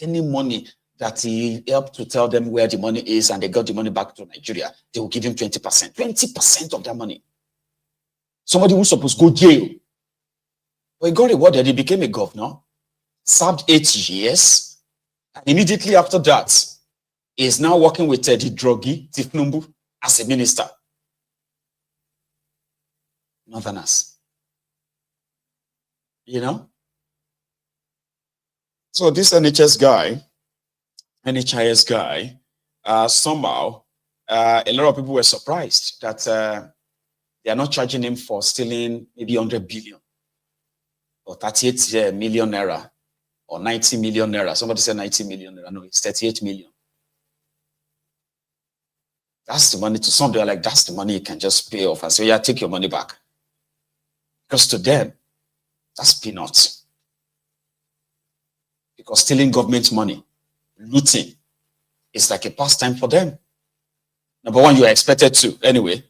any money that he helped to tell them where the money is and they got the money back to Nigeria, they will give him 20%. 20% of their money. Somebody who's supposed to go jail. But he got rewarded. He became a governor, served 8 years, and immediately after that, he is now working with the druggie, Tinubu, as a minister. Northerners. You know? So this NHS guy, NHIS guy, somehow, a lot of people were surprised that they are not charging him for stealing maybe 100 billion or 38 million naira or 90 million naira. Somebody said 90 million naira. No, it's 38 million. That's the money. To some, they're like, that's the money you can just pay off and say, yeah, take your money back. Because to them, that's peanuts. Because stealing government money, looting, is like a pastime for them. Number one, you are expected to anyway.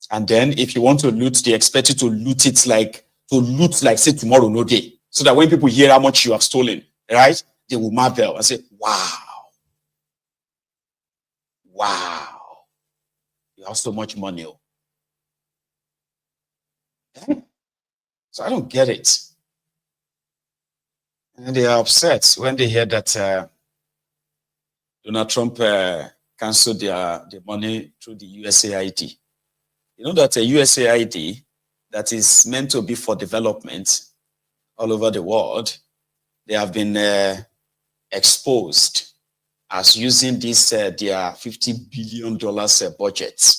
And then if you want to loot, they expect you to loot it like, say tomorrow, no day. So that when people hear how much you have stolen, right, they will marvel and say, wow. Wow. You have so much money. So I don't get it. And they are upset when they hear that Donald Trump canceled the money through the USAID. You know that a USAID that is meant to be for development all over the world, they have been exposed as using this their $50 billion budget,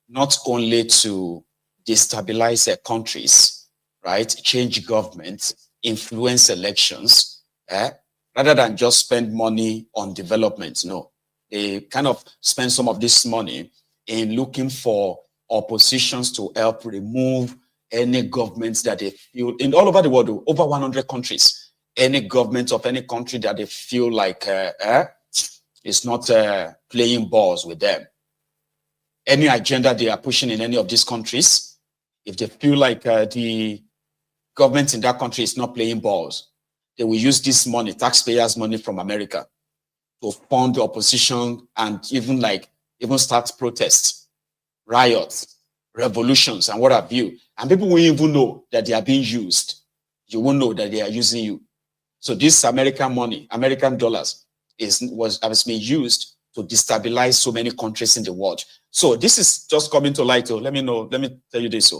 not only to destabilize countries, right, change government, influence elections, rather than just spend money on development. No, they kind of spend some of this money in looking for oppositions to help remove any governments that they feel in all over the world, over 100 countries, any government of any country that they feel like is not playing balls with them. Any agenda they are pushing in any of these countries, if they feel like the government in that country is not playing balls, they will use this money, taxpayers' money from America, to fund the opposition and even start protests, riots, revolutions, and what have you. And people won't even know that they are being used. You won't know that they are using you. So this American money, American dollars, has been used to destabilize so many countries in the world. So this is just coming to light. Let me tell you this.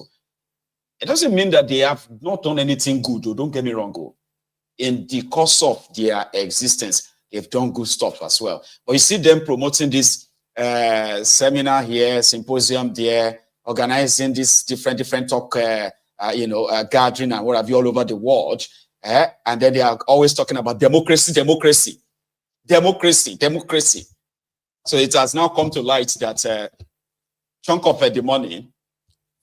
It doesn't mean that they have not done anything good. Don't get me wrong. In the course of their existence, they've done good stuff as well. But you see them promoting this seminar here, symposium there, organizing this different talk, gathering and what have you all over the world. And then they are always talking about democracy. So it has now come to light that chunk of the money,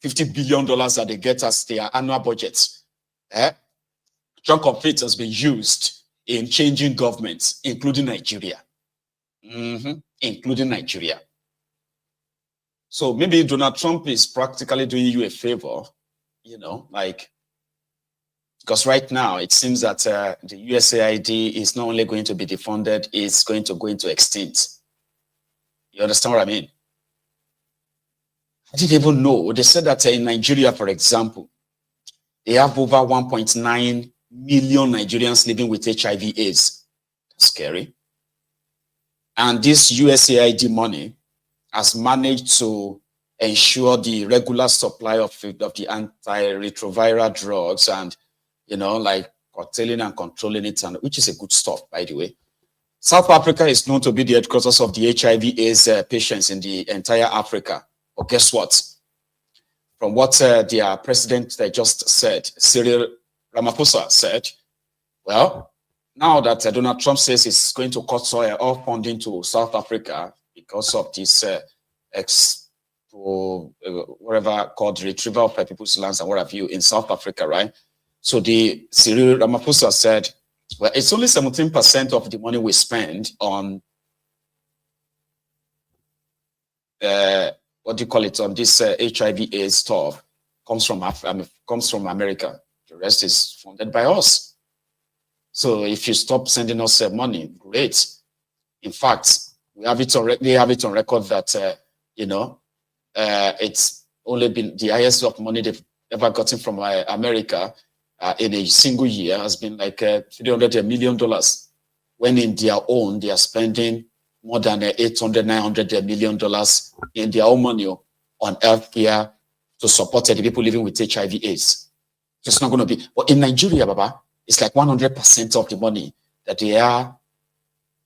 $50 billion that they get as their annual budget, chunk of it has been used in changing governments, including Nigeria. Including Nigeria. So maybe Donald Trump is practically doing you a favor, because right now it seems that the USAID is not only going to be defunded, it's going to go into extinct. You understand what I mean? I didn't even know. They said that in Nigeria, for example, they have over 1.9 million Nigerians living with HIV/AIDS. That's scary. And this USAID money has managed to ensure the regular supply of the antiretroviral drugs and, curtailing and controlling it, and which is a good stuff, by the way. South Africa is known to be the headquarters of the HIV/AIDS patients in the entire Africa. But guess what? From what their president just said, Cyril Ramaphosa said, well, now that Donald Trump says he's going to cut all funding to South Africa because of this whatever called retrieval of people's lands and what have you in South Africa, right? So the Cyril Ramaphosa said, well, it's only 17% of the money we spend on on this HIV/AIDS stuff comes from America. The rest is funded by us. So if you stop sending us money, great. In fact, we have it on record that it's only been the highest of money they've ever gotten from America in a single year has been like $300 million, when in their own they are spending more than $800-900 million in their own money on healthcare to support the people living with HIV/AIDS. It's not going to be. But in Nigeria, Baba, it's like 100% of the money that they are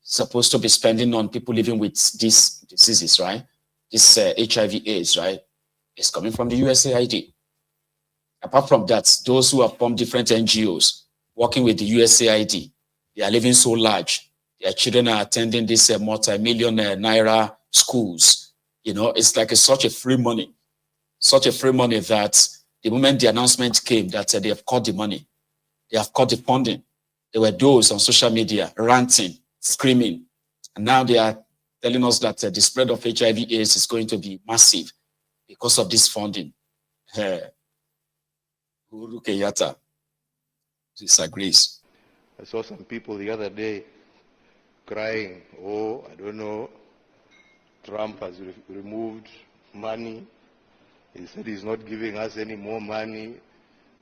supposed to be spending on people living with these diseases, right? This HIV/AIDS, right? It's coming from the USAID. Apart from that, those who have formed different NGOs working with the USAID, they are living so large. Their children are attending these multi-million naira schools. It's like such a free money that the moment the announcement came that they have cut the money, they have cut the funding, there were those on social media ranting, screaming. And now they are telling us that the spread of HIV/AIDS is going to be massive because of this funding. Uhuru Kenyatta disagrees. I saw some people the other day crying, oh, I don't know, Trump has removed money. He said he's not giving us any more money.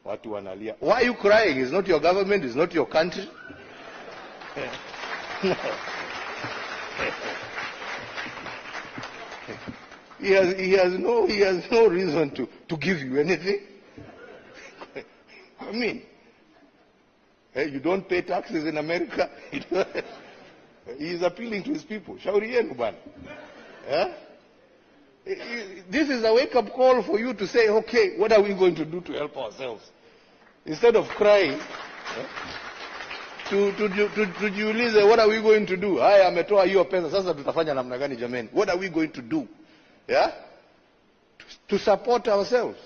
Watu wanalia. Why are you crying? It's not your government, it's not your country. He has no reason to give you anything. I mean, you don't pay taxes in America. He is appealing to his people. Shauri yenu bana. This is a wake-up call for you to say, okay, what are we going to do to help ourselves? Instead of crying, tujiulize, what are we going to do? Haya ametoa hiyo pesa, sasa tutafanya namna gani jameni? What are we going to do? To support ourselves.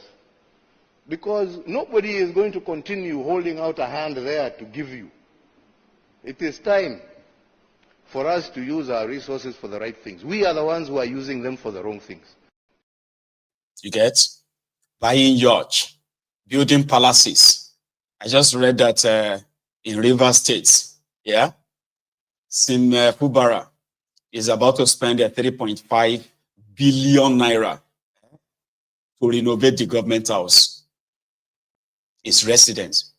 Because nobody is going to continue holding out a hand there to give you. It is time for us to use our resources for the right things. We are the ones who are using them for the wrong things. You get? Buying yachts, building palaces. I just read that in Rivers State, Sim Fubara is about to spend 3.5 billion naira to renovate the government house. His residence,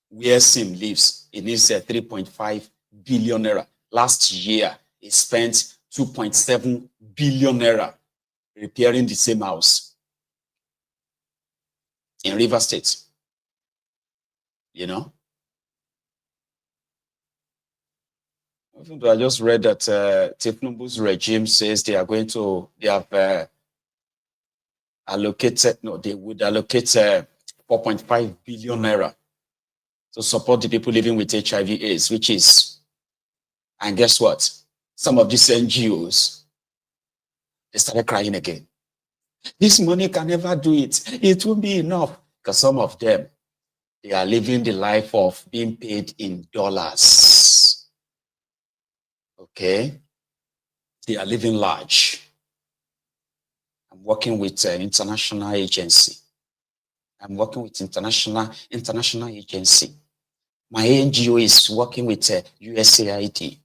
where Sim lives, it needs 3.5 billion naira. Last year, he spent 2.7 billion naira repairing the same house in Rivers State. Even though I just read that Tinubu's regime says they have they would allocate 4.5 billion naira to support the people living with HIV/AIDS, which is, and guess what? Some of these NGOs, they started crying again. This money can never do it. It won't be enough. Because some of them, they are living the life of being paid in dollars. Okay? They are living large. I'm working with an international agency. International agency. My NGO is working with USAID.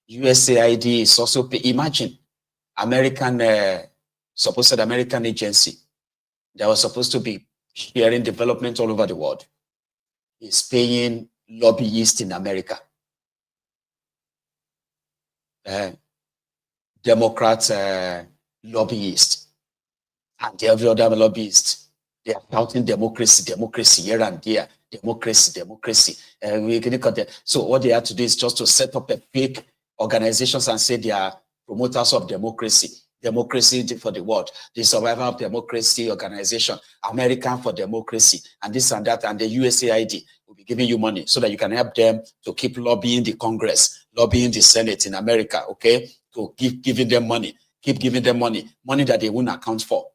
USAID is also imagine supposed American agency that was supposed to be sharing development all over the world is paying lobbyists in America. Democrats lobbyists and every other lobbyist. They are shouting democracy here and there. Democracy. So what they have to do is just to set up a fake organizations and say they are promoters of democracy for the world, the Survival of Democracy Organization, American for Democracy, and this and that, and the USAID will be giving you money so that you can help them to keep lobbying the Congress, lobbying the Senate in America, okay? To keep giving them money, money that they won't account for.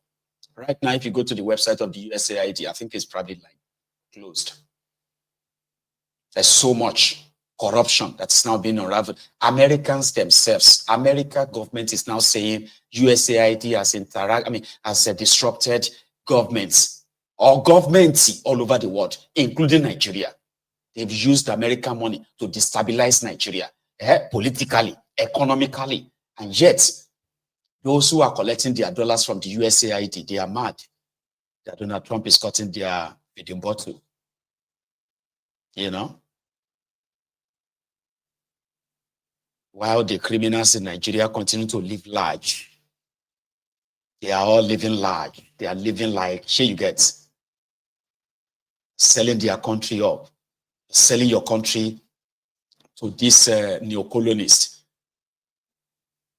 Right now, if you go to the website of the USAID, I think it's probably like closed. There's so much corruption that's now being unraveled. Americans themselves, America government is now saying USAID has disrupted governments or governments all over the world, including Nigeria. They've used American money to destabilize Nigeria, politically, economically. And yet, those who are collecting their dollars from the USAID, they are mad that Donald Trump is cutting their feeding bottle. You know? While the criminals in Nigeria continue to live large. They are all living large. They are living like, you get, selling their country up, selling your country to these neo-colonists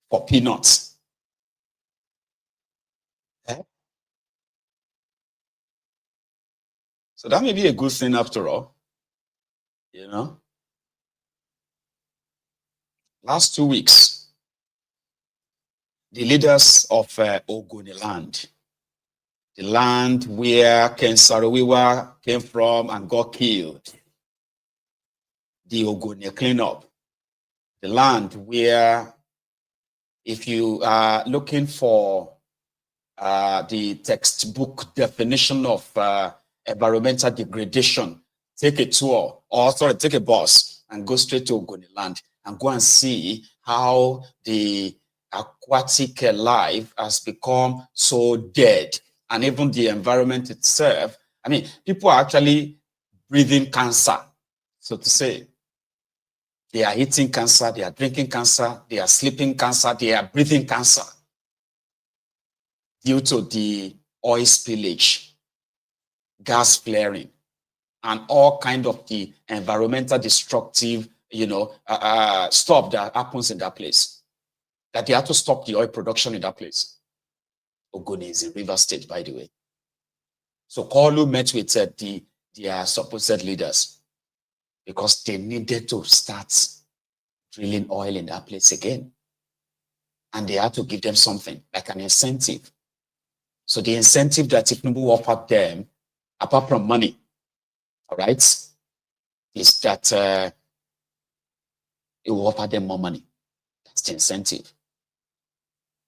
for peanuts. So that may be a good thing after all, you know. Last 2 weeks, the leaders of Ogoni land, the land where Ken Saro-Wiwa came from and got killed, the Ogoni cleanup, the land where, if you are looking for the textbook definition of environmental degradation, take a tour, or sorry, take a bus and go straight to Ogoni land and go and see how the aquatic life has become so dead, and even the environment itself. I mean, people are actually breathing cancer, so to say. They are eating cancer, they are drinking cancer, they are sleeping cancer, they are breathing cancer due to the oil spillage, gas flaring, and all kind of the environmental destructive, stuff that happens in that place. That they have to stop the oil production in that place. Ogoni is in River State, by the way. So Kolu met with their supposed leaders because they needed to start drilling oil in that place again. And they had to give them something, like an incentive. So the incentive that Tinubu offered them, apart from money, all right, is that it will offer them more money. That's the incentive.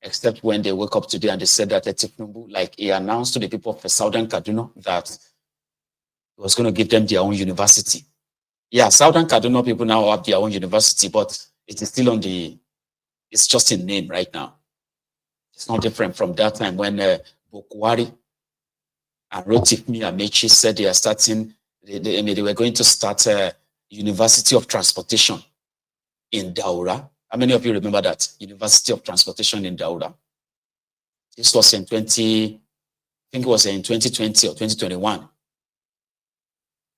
Except when they woke up today and they said that Tinubu, like he announced to the people of Southern Kaduna that he was going to give them their own university. Yeah, Southern Kaduna people now have their own university, but it is still it's just in name right now. It's not different from that time when Bokwari and Rotifmi Amechi said they are starting, they were going to start a University of Transportation in Daura. How many of you remember that? University of Transportation in Daura. This was in 2020 or 2021.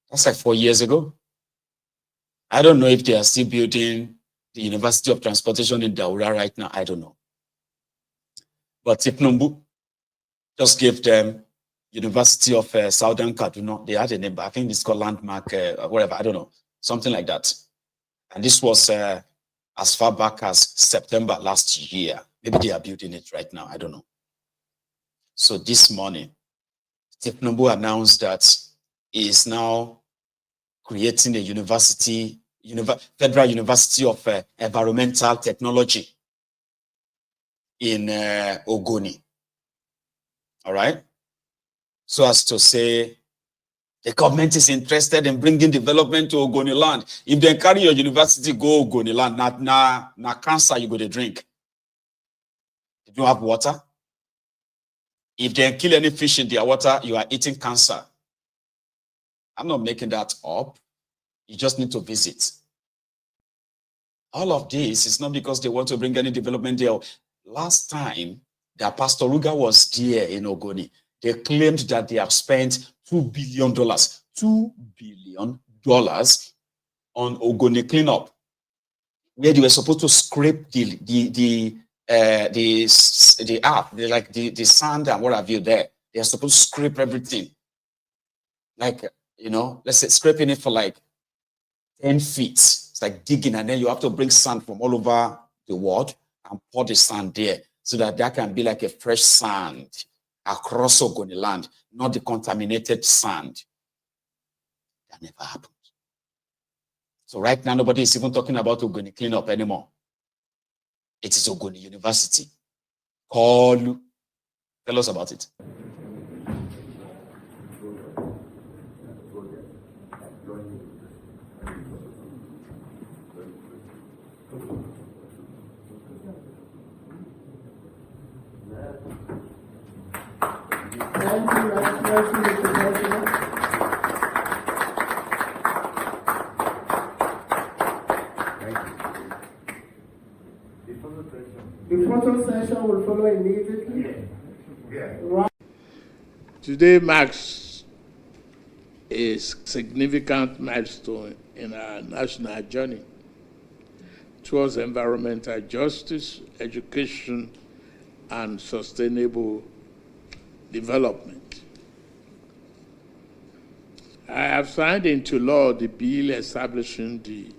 That's like 4 years ago. I don't know if they are still building the University of Transportation in Daura right now. I don't know. But Tinubu just gave them University of Southern Kaduna. They had a name, but I think it's called Landmark, whatever. I don't know. Something like that. And this was as far back as September last year. Maybe they are building it right now. I don't know. So this morning, Tinubu announced that he is now creating a university, Federal University of Environmental Technology in Ogoni. All right? So as to say, the government is interested in bringing development to Ogoni land. If they carry your university, go Ogoni land, na cancer you go to drink. You don't have water. If they kill any fish in their water, you are eating cancer. I'm not making that up. You just need to visit. All of this is not because they want to bring any development there. Last time that Pastor Ruga was there in Ogoni, they claimed that they have spent $2 billion on Ogoni cleanup, where they were supposed to scrape the earth, the sand and what have you there. They are supposed to scrape everything. Like, let's say scraping it for like 10 feet. It's like digging, and then you have to bring sand from all over the world and pour the sand there so that can be like a fresh sand across Ogoni land, not the contaminated sand. That never happened. So right now, nobody is even talking about Ogoni cleanup anymore. It is Ogoni University. Tell us about it. The photo session will follow immediately. Yeah. Today marks a significant milestone in our national journey towards environmental justice, education, and sustainable development. I have signed into law the bill establishing the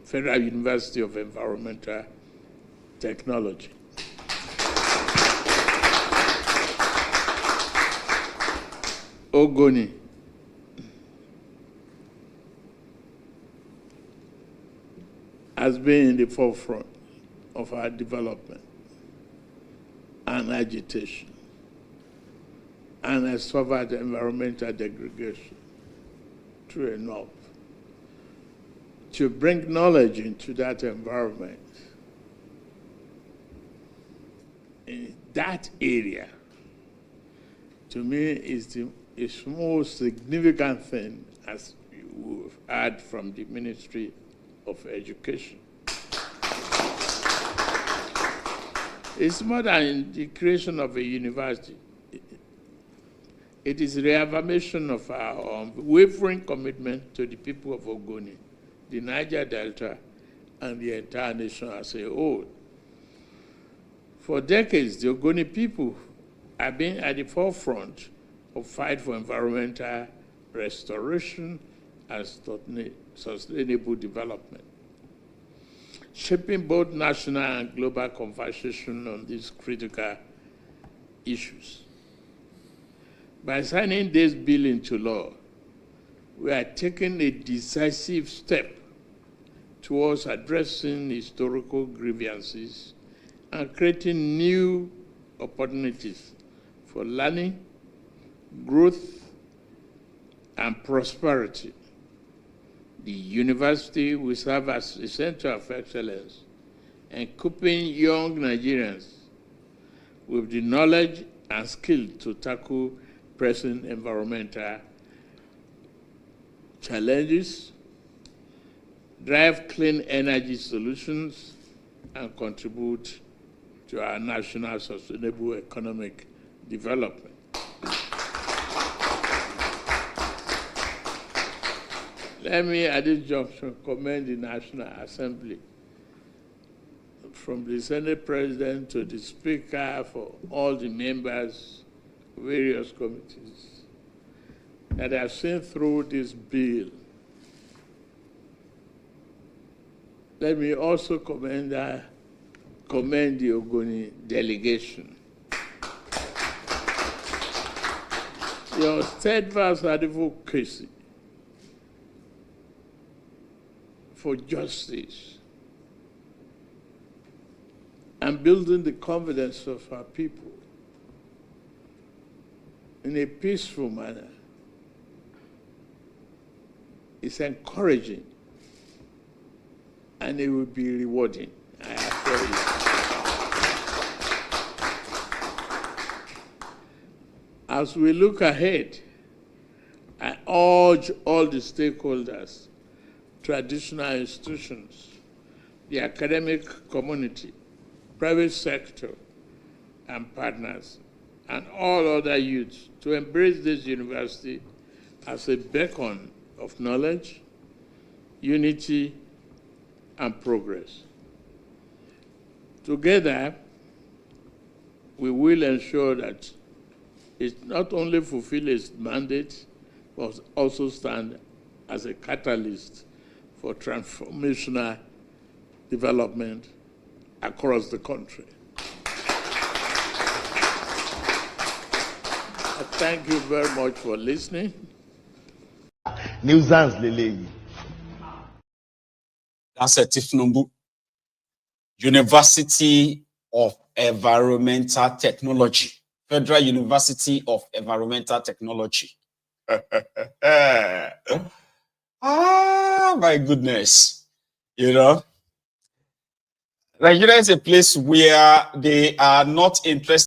Federal University of Environmental Technology. Ogoni has been in the forefront of our development and agitation, and has suffered environmental degradation true enough to bring knowledge into that environment. In that area, to me, is the most significant thing, as we've heard from the Ministry of Education. It's more than the creation of a university. It is reaffirmation of our unwavering commitment to the people of Ogoni, the Niger Delta, and the entire nation as a whole. For decades, the Ogoni people have been at the forefront of fight for environmental restoration and sustainable development, shaping both national and global conversation on these critical issues. By signing this bill into law, we are taking a decisive step towards addressing historical grievances and creating new opportunities for learning, growth, and prosperity. The university will serve as a center of excellence, equipping young Nigerians with the knowledge and skill to tackle pressing environmental challenges, drive clean energy solutions, and contribute to our national sustainable economic development. Let me, at this juncture, commend the National Assembly, from the Senate President to the Speaker, for all the members of various committees that have seen through this bill. Let me also commend the Ogoni delegation. Your steadfast advocacy for justice and building the confidence of our people in a peaceful manner is encouraging, and it will be rewarding, I assure you. As we look ahead, I urge all the stakeholders, traditional institutions, the academic community, private sector, and partners, and all other youths to embrace this university as a beacon of knowledge, unity, and progress. Together, we will ensure that it not only fulfills its mandate, but also stand as a catalyst for transformational development across the country. I thank you very much for listening. That's a Tinubu, University of Environmental Technology, Federal University of Environmental Technology. My goodness. You know, Nigeria is a place where they are not interested